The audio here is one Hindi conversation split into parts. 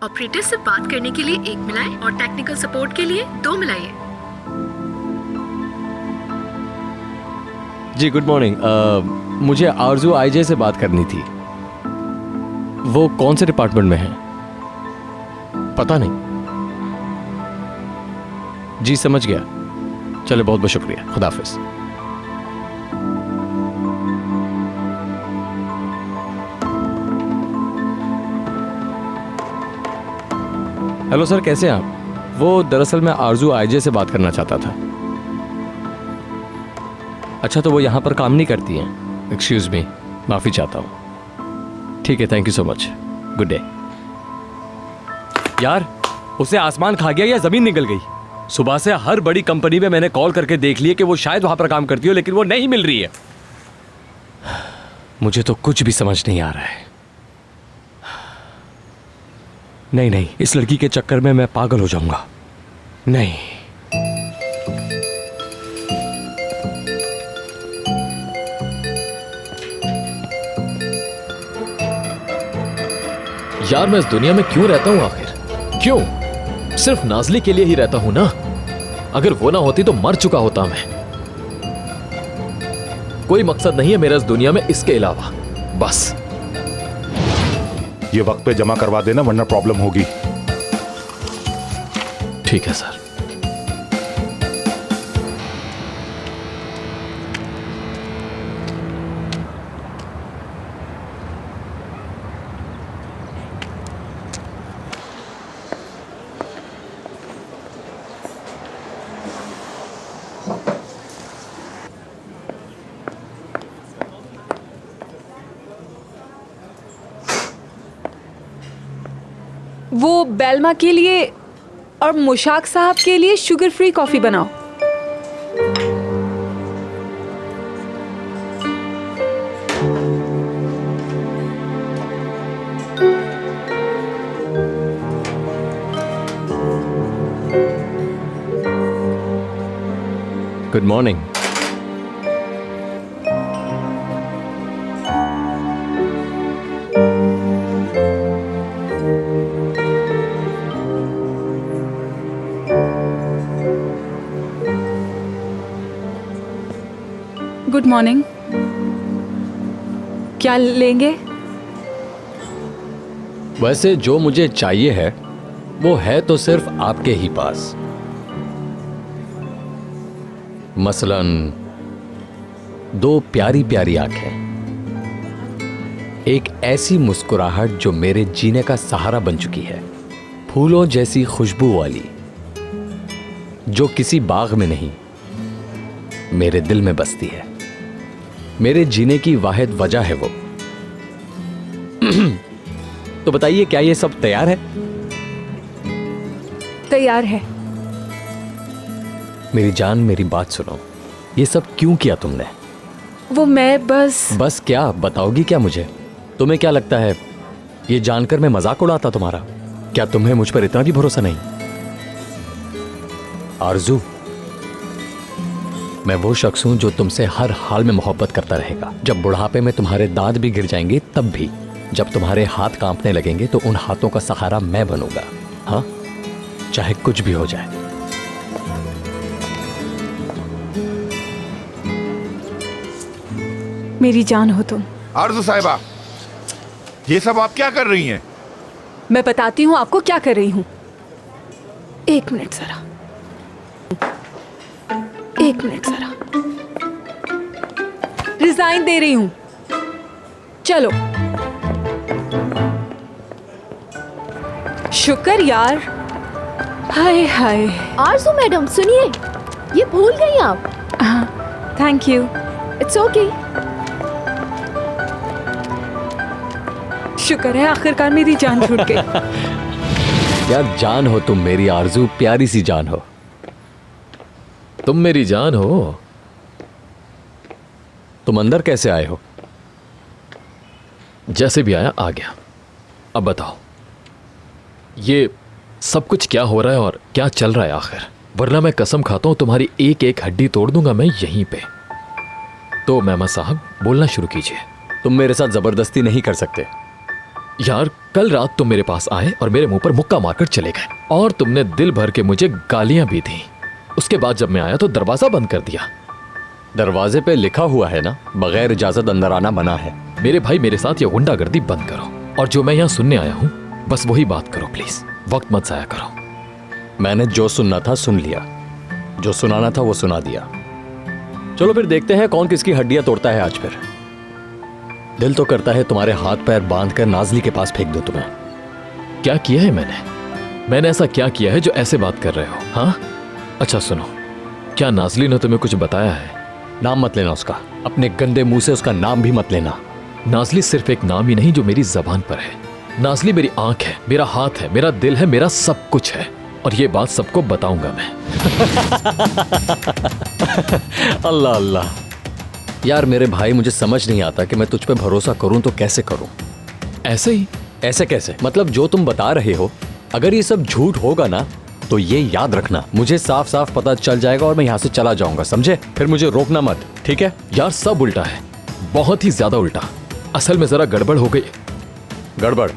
ऑपरेटर से बात करने के लिए 1 मिलाएं और टेक्निकल सपोर्ट के लिए 2 मिलाइए। जी गुड मॉर्निंग। मुझे आरजू आईजे से बात करनी थी। वो कौन से डिपार्टमेंट में है? पता नहीं। जी समझ गया। चले, बहुत बहुत शुक्रिया। खुदा हाफिज। हेलो सर, कैसे हैं आप? वो दरअसल मैं आरजू आईजे से बात करना चाहता था। अच्छा, तो वो यहाँ पर काम नहीं करती हैं? एक्सक्यूज मी, माफ़ी चाहता हूँ। ठीक है, thank you so much. Good day. यार, उसे आसमान खा गया या ज़मीन निकल गई? सुबह से हर बड़ी कंपनी में मैंने कॉल करके देख लिया कि वो शायद वहाँ पर काम करती हो, लेकिन वो नहीं मिल रही है। मुझे तो कुछ भी समझ नहीं आ रहा है। नहीं नहीं, इस लड़की के चक्कर में मैं पागल हो जाऊंगा। नहीं। यार, मैं इस दुनिया में क्यों रहता हूं आखिर? क्यों? सिर्फ नाज़ली के लिए ही रहता हूं ना। अगर वो ना होती तो मर चुका होता मैं। कोई मकसद नहीं है मेरा इस दुनिया में इसके अलावा। बस ये वक्त पे जमा करवा देना, वरना प्रॉब्लम होगी। ठीक है सर। वो बेलमा के लिए और मुशाक साहब के लिए शुगर फ्री कॉफी बनाओ। Good morning. Good morning. क्या लेंगे? वैसे जो मुझे चाहिए है वो है तो सिर्फ आपके ही पास। मसलन 2 प्यारी प्यारी आंखें, एक ऐसी मुस्कुराहट जो मेरे जीने का सहारा बन चुकी है, फूलों जैसी खुशबू वाली, जो किसी बाग में नहीं मेरे दिल में बसती है। मेरे जीने की वाहिद वजह है वो। तो बताइए, क्या ये सब तैयार है? तैयार है। मेरी जान, मेरी बात सुनो। ये सब क्यों किया तुमने? वो मैं बस क्या बताओगी क्या मुझे? तुम्हें क्या लगता है ये जानकर मैं मजाक उड़ाता तुम्हारा? क्या तुम्हें मुझ पर इतना भी भरोसा नहीं? आरजू, मैं वो शख्स हूं जो तुमसे हर हाल में मोहब्बत करता रहेगा। जब बुढ़ापे में तुम्हारे दांत भी गिर जाएंगे तब भी। जब तुम्हारे हाथ कांपने लगेंगे तो उन हाथों का सहारा मैं बनूंगा। हाँ, चाहे कुछ भी हो जाए। मेरी जान हो तुम। आरजू साहिबा, ये सब आप क्या कर रही हैं? मैं बताती हूँ आपको क्या कर रही हूँ। 1 मिनट जरा, 1 मिनट जरा। रिजाइन दे रही हूँ। चलो। शुक्र यार। हाय हाय। आरजू मैडम सुनिए, ये भूल गई आप। Thank you. It's okay. शुक्र है आखिरकार मेरी जान छूट गई। यार, जान हो तुम मेरी आरजू, प्यारी सी जान हो। तुम मेरी जान हो। तुम अंदर कैसे आए हो? जैसे भी आया आ गया। अब बताओ, ये सब कुछ क्या हो रहा है और क्या चल रहा है आखिर? वरना मैं कसम खाता हूं तुम्हारी एक एक हड्डी तोड़ दूंगा मैं यहीं पे। तो मेमा साहब, बोलना शुरू कीजिए। तुम मेरे साथ जबरदस्ती नहीं कर सकते। यार कल रात तुम मेरे पास आए और मेरे मुंह पर मुक्का मारकर चले गए और तुमने दिल भर के मुझे गालियां भी दी। उसके बाद जब मैं आया तो दरवाजा बंद कर दिया। दरवाजे पे लिखा हुआ है ना, बगैर इजाजत अंदर आना मना है। मेरे भाई मेरे साथ ये गुंडागर्दी बंद करो और जो मैं यहाँ सुनने आया हूँ बस वही बात करो प्लीज, वक्त मत जाया करो। मैंने जो सुनना था सुन लिया, जो सुनाना था वो सुना दिया। चलो फिर देखते हैं कौन किसकी हड्डियां तोड़ता है आज फिर। दिल तो करता है तुम्हारे हाथ पैर बांध कर नाजली के पास फेंक दूं तुम्हें। क्या किया है मैंने ऐसा क्या किया है जो ऐसे बात कर रहे हो? हाँ अच्छा सुनो, क्या नाजली ने तुम्हें कुछ बताया है? नाम मत लेना उसका, अपने गंदे मुंह से उसका नाम भी मत लेना। नाजली सिर्फ एक नाम ही नहीं जो मेरी जबान पर है। नाजली मेरी आंख है, मेरा हाथ है, मेरा दिल है, मेरा सब कुछ है और ये बात सबको बताऊंगा मैं। अल्लाह अल्लाह यार मेरे भाई, मुझे समझ नहीं आता कि मैं तुझ पे भरोसा करूं तो कैसे करूं। ऐसे ही? ऐसे कैसे? मतलब जो तुम बता रहे हो अगर ये सब झूठ होगा ना तो ये याद रखना, मुझे साफ साफ पता चल जाएगा और मैं यहाँ से चला जाऊंगा, समझे? फिर मुझे रोकना मत, ठीक है? यार सब उल्टा है, बहुत ही ज्यादा उल्टा। असल में जरा गड़बड़ हो गई। गड़बड़?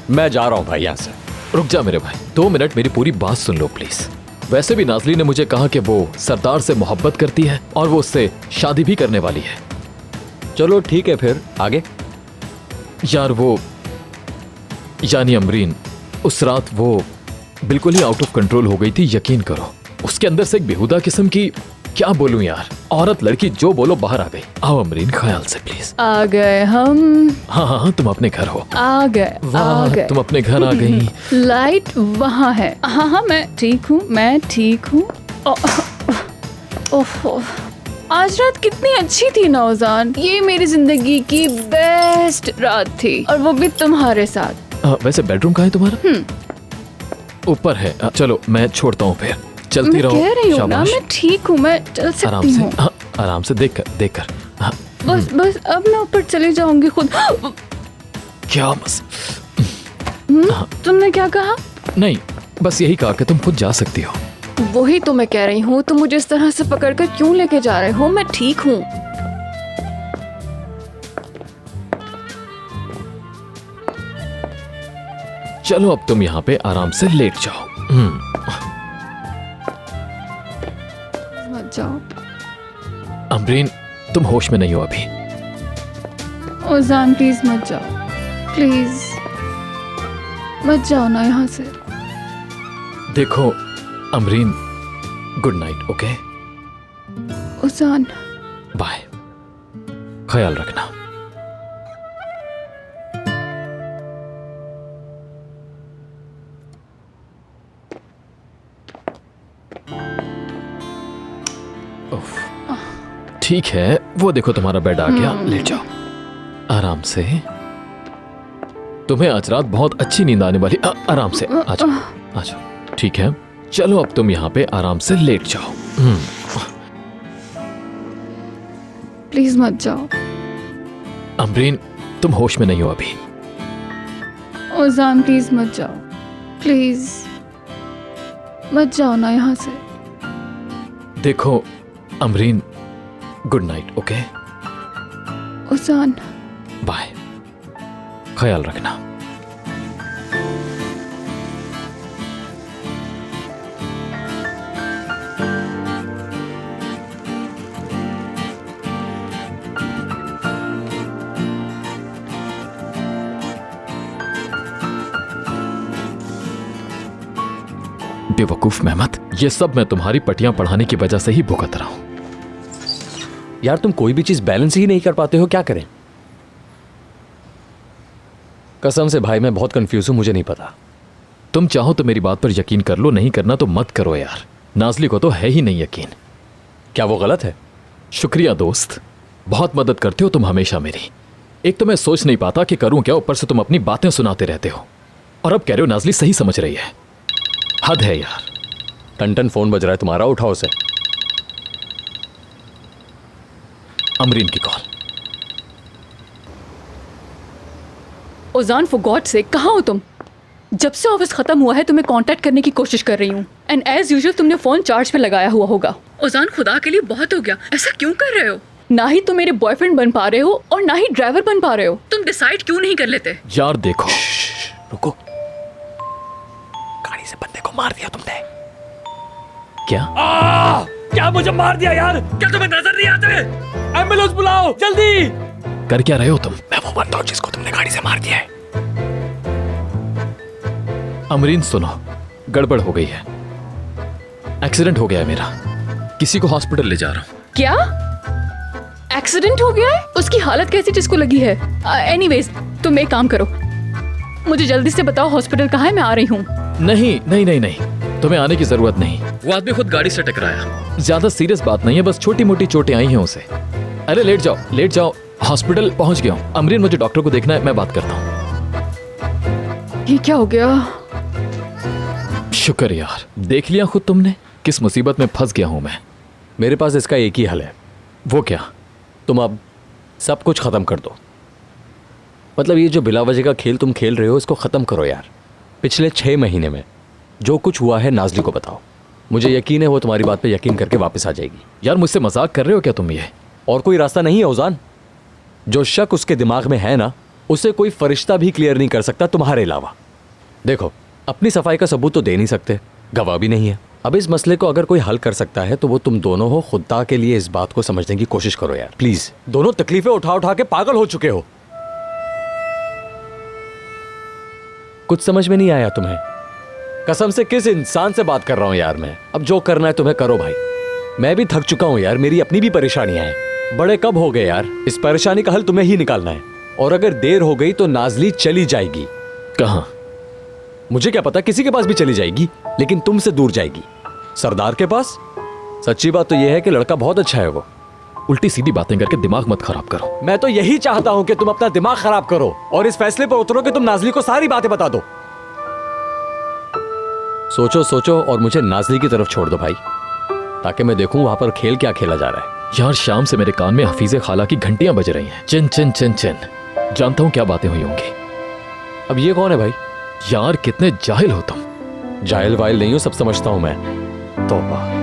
मैं जा रहा हूँ भाई यहाँ से। रुक जा मेरे भाई, 2 मिनट मेरी पूरी बात सुन लो प्लीज। वैसे भी नाजली ने मुझे कहा कि वो सरदार से मोहब्बत करती है और वो उससे शादी भी करने वाली है। चलो ठीक है, फिर आगे? यार वो यानी अमरीन, उस रात वो बिल्कुल ही आउट ऑफ कंट्रोल हो गई थी, यकीन करो। उसके अंदर से एक बेहुदा किस्म की, क्या बोलूं यार, औरत लड़की जो बोलो बाहर आ गई। आओ अमरीन ख्याल से प्लीज। आ गए हम। हाँ हाँ हाँ, तुम अपने घर हो। आ गए। वाह, तुम अपने घर आ गई। लाइट वहाँ है। हाँ हाँ मैं ठीक हूँ, मैं ठीक हूँ। ओह, आज रात कितनी अच्छी थी नौजान, ये मेरी जिंदगी की बेस्ट रात थी और वो भी तुम्हारे साथ। वैसे बेडरूम कहाँ है तुम्हारा? ऊपर है। चलो मैं छोड़ता हूँ, फिर चलती मैं रहो। कह रही हूँ ना शाबाश। मैं ठीक हूँ, मैं चल आराम सकती से, हूँ। हाँ, आराम से देख कर। हाँ, बस अब मैं ऊपर चली जाऊंगी खुद। क्या मस? तुमने क्या कहा? नहीं, बस यही कहा कि तुम खुद जा सकती हो। वही तो मैं कह रही हूँ, तुम मुझे इस तरह से पकड़कर क्यों लेके जा रहे हो? मैं ठीक हूँ। चलो अब तुम यहाँ पे आराम से लेट जाओ। मत जाओ। अमरीन, तुम होश में नहीं हो अभी। ओजान प्लीज मत जाओ, प्लीज मत जाओ ना यहाँ से। देखो Amreen, good night, okay? Ozan bye, ख्याल रखना। उफ, ठीक है, वो देखो तुम्हारा बेड आ गया, लेट जाओ आराम से। तुम्हें आज रात बहुत अच्छी नींद आने वाली। आराम से आ जाओ, आ जाओ। ठीक है, चलो अब तुम यहाँ पे आराम से लेट जाओ। प्लीज मत जाओ। अमरीन, तुम होश में नहीं हो अभी। ओजान प्लीज मत जाओ, प्लीज मत जाओ ना यहाँ से। देखो Amreen, good night, okay? Ozan bye, ख्याल रखना। बेवकूफ मेहमत, ये सब मैं तुम्हारी पटियां पढ़ाने की वजह से ही भुगत रहा हूं। यार तुम कोई भी चीज बैलेंस ही नहीं कर पाते हो, क्या करें? कसम से भाई मैं बहुत कंफ्यूज हूं, मुझे नहीं पता। तुम चाहो तो मेरी बात पर यकीन कर लो, नहीं करना तो मत करो यार। नाजली को तो है ही नहीं यकीन। क्या वो गलत है? शुक्रिया दोस्त, बहुत मदद करते हो तुम हमेशा मेरी। एक तो मैं सोच नहीं पाता कि करूं क्या, ऊपर से तुम अपनी बातें सुनाते रहते हो और अब कह रहे हो नाजली सही समझ रही है। हद है यार। टन फोन बज रहा है तुम्हारा, उठाओ उसे। अमरीन की कॉल। ओजान फॉर गॉड से कहाँ हो तुम? जब से ऑफिस खत्म हुआ है तुम्हें कांटेक्ट करने की कोशिश कर रही हूँ एंड एज यूजुअल तुमने फोन चार्ज पे लगाया हुआ होगा। ओजान खुदा के लिए बहुत हो गया, ऐसा क्यों कर रहे हो? ना ही तुम मेरे बॉयफ्रेंड बन पा रहे हो और ना ही ड्राइवर बन पा रहे हो। तुम डिसाइड क्यों नहीं कर लेते? यार देखो, रुको, गाड़ी से बंदे को मार दिया तुमने। क्या क्या मुझे मार दिया यार? क्या तुम्हें नजर नहीं आते? एम्बुलेंस बुलाओ जल्दी। कर क्या रहे हो तुम? मैं वो बंदा हूं जिसको तुमने गाड़ी से मार दिया है। अमरीन सुनो, गड़बड़ हो गई है। एक्सीडेंट हो गया है मेरा, किसी को हॉस्पिटल ले जा रहा हूं। क्या एक्सीडेंट हो गया है? उसकी हालत कैसी जिसको लगी है? एनीवेज तुम एक काम करो, मुझे जल्दी से बताओ हॉस्पिटल कहाँ है, मैं आ रही हूँ। नहीं नहीं नहीं नहीं, तुम्हें आने की जरूरत नहीं। वो आदमी खुद गाड़ी से टकराया, ज्यादा सीरियस बात नहीं है, बस छोटी मोटी चोटें आई हैं उसे। अरे लेट जाओ लेट जाओ, हॉस्पिटल पहुंच गया हूँ। अमरीन मुझे डॉक्टर को देखना है, मैं बात करता हूँ। ये क्या हो गया? शुक्र यार, देख लिया खुद तुमने किस मुसीबत में फंस गया हूं मैं। मेरे पास इसका एक ही हल है। वो क्या? तुम अब सब कुछ खत्म कर दो। मतलब ये जो बिला वजह का खेल तुम खेल रहे हो, इसको खत्म करो यार। पिछले 6 महीने में जो कुछ हुआ है नाज़ली को बताओ। मुझे यकीन है वो तुम्हारी बात पे यकीन करके वापस आ जाएगी। यार मुझसे मजाक कर रहे हो क्या तुम? ये और कोई रास्ता नहीं है ओजान? जो शक उसके दिमाग में है ना, उसे कोई फरिश्ता भी क्लियर नहीं कर सकता तुम्हारे अलावा। देखो, अपनी सफाई का सबूत तो दे नहीं सकते, गवाह भी नहीं है। अब इस मसले को अगर कोई हल कर सकता है तो वो तुम दोनों हो। खुदा के लिए इस बात को समझने की कोशिश करो यार, प्लीज। दोनों तकलीफें उठा उठा के पागल हो चुके हो। कुछ समझ में नहीं आया तुम्हें? कसम से किस इंसान से बात कर रहा हूं यार मैं। अब जो करना है तुम्हें करो भाई, मैं भी थक चुका हूं यार। मेरी अपनी भी परेशानियां हैं। बड़े कब हो गए यार, इस परेशानी का हल तुम्हें ही निकालना है। और अगर देर हो गई तो नाज़ली चली जाएगी। कहाँ? मुझे क्या पता, किसी के पास भी चली जाएगी, लेकिन तुमसे दूर जाएगी। सरदार के पास? सच्ची बात तो यह है कि लड़का बहुत अच्छा है वो। उल्टी सीधी बातें करके दिमाग मत खराब करो। मैं तो यही चाहता हूं कि तुम अपना दिमाग खराब करो और इस फैसले पर उतरो कि तुम नाज़ली को सारी बातें बता दो। सोचो सोचो और मुझे नाज़ली की तरफ छोड़ दो भाई, ताकि मैं देखूं वहां पर खेल क्या खेला जा रहा है। यार शाम से मेरे कान में हफीजे खाला की घंटियां बज रही हैं। चिन चिन चिन चिन। जानता हूं क्या बातें हुई होंगी। अब ये कौन है भाई? यार कितने जाहिल हो तुम। जाहिल वाहिल नहीं हूं, सब समझता हूं मैं। तौबा।